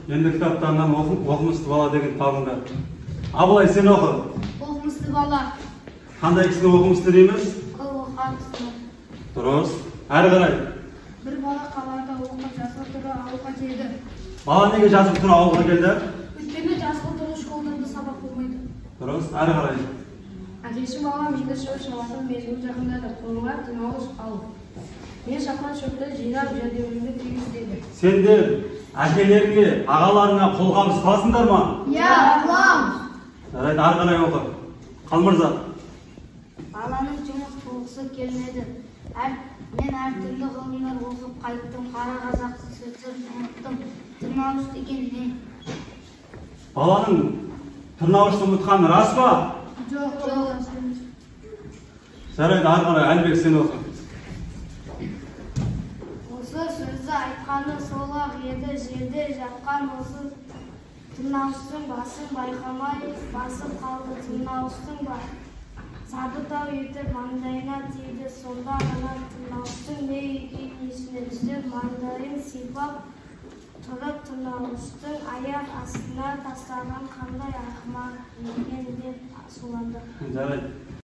Endi kitaplardan Okumuştu bala деген табында. Абылай сен оқы. Okumuştu bala. Қандай кісіні оқымышты дейміз? Оқымышты. Дұрыс. Әрі қарай. Bir bala қалада оқып жазғы тұры ауылға келді. Бала неге жазғы тұры ауылға келді? Өйткені жазғы тұры школдарда сабақ болмайды. Дұрыс. Әрі қарай. Әкеші балам енді шөп шабатын мезгіл жақындады. Қолыңа демалыс ал. Мен шапқан шөпті жинап жәрдемімді тигіз деді. Сендер әкелеріңе, ағаларыңа қолғабыс қыласыңдар ма? Иә, қыламыз. Жарайды, ары қарай оқы. Қалмырза. Баланың жұмыс болғысы келмеді. Мен әртүрлі ғылымдар оқып қайттым. Қара қазақты сөздерін ұмыттым. Тырнауыш деген не? Баланың тырнауышты ұмытқаны рас па? Жоқ. Жарайды, ары қарай. Әлбек сен оқы. Осы сөзді айтқаны сол-ақ еді, жерде жатқан осы тырнауыштың басын байқамай басып қалды. Тырнауыштың сабы тау етіп маңдайына тиді. Сонда ғана тырнауыштың не екенін есіне түсіп, маңдайын сипап тұрып тырнауыштың аяқ астына тастаған қандай ақымақ екен деп ашуланды. Жарайды.